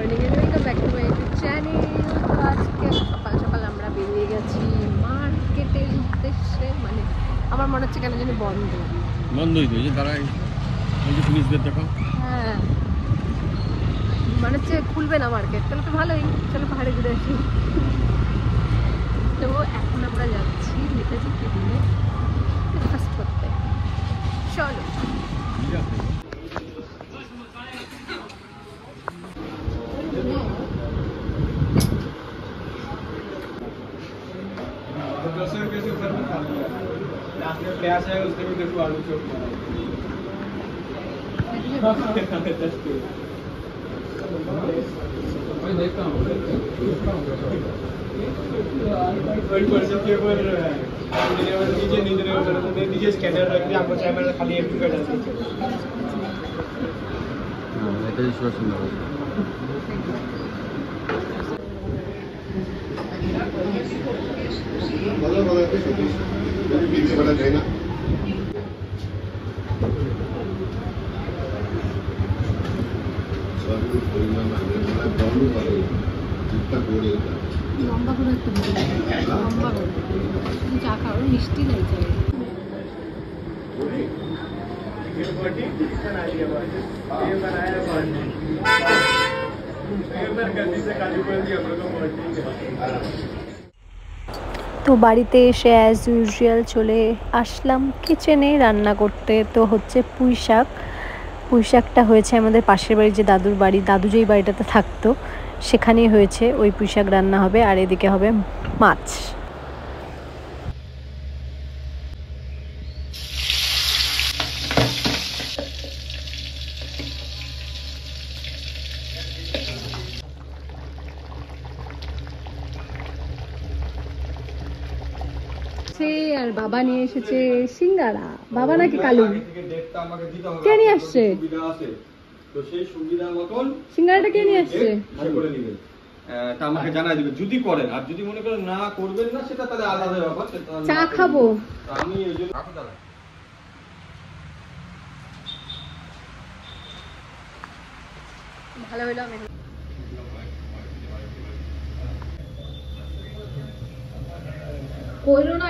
Morning and welcome back to my YouTube channel. তো আজকে সকাল সকাল আমরা বেরিয়ে গেছি মার্কেটের উদ্দেশ্যে। মানে আমার মনে হচ্ছে কেন জানি বন্ধই তো এই যে দাঁড়াই, এই যে পুলিশদের দেখো। হ্যাঁ, মনে হচ্ছে খুলবে না মার্কেট। তাহলে তো ভালোই, চলো পাহাড়ে ঘুরে আসি। তো এখন আমরা যাচ্ছি নেতাজি কেবিনে ব্রেকফাস্ট করতে। চলো। प्याज है उसके भी देखो आलू चॉप मैं देखता हूँ के ऊपर नीचे स्कैनर रख दिया आपको चाहे मैंने खाली एप्पल का डाल दिया এটা সুন্দর সুন্দর ভালো ভালো একটা ছবি ভিডিও বানা যায় না সব পরিমাণ মানে বন্ধ করে চিন্তা করে লম্বা করে একটু লম্বা করে চা খাও, মিষ্টি নাই চাই। ये बनाया তো বাড়িতে এসে অ্যাজ ইউজুয়াল চলে আসলাম কিচেনে রান্না করতে। তো হচ্ছে পুঁই শাকটা হয়েছে আমাদের পাশের বাড়ির যে দাদুর বাড়ি, দাদু যেই বাড়িটাতে থাকতো সেখানেই হয়েছে। ওই পুঁই শাক রান্না হবে আর এদিকে হবে মাছ। আর বাবা নিয়ে এসেছে সিঙ্গারা। বাবা নাকি কালু কে নিয়ে আসছে? তো সেই সুবিধা মতন সিঙ্গারাটা কে নিয়ে আসছে করে নেবেন, তা আমাকে জানাই দিবেন যদি করেন। আর যদি মনে করেন না করবেন না সেটা তাহলে আলাদা ব্যাপার। চা খাবো আমি ওই জন্য দাদা ভালো হইলো। কইলো না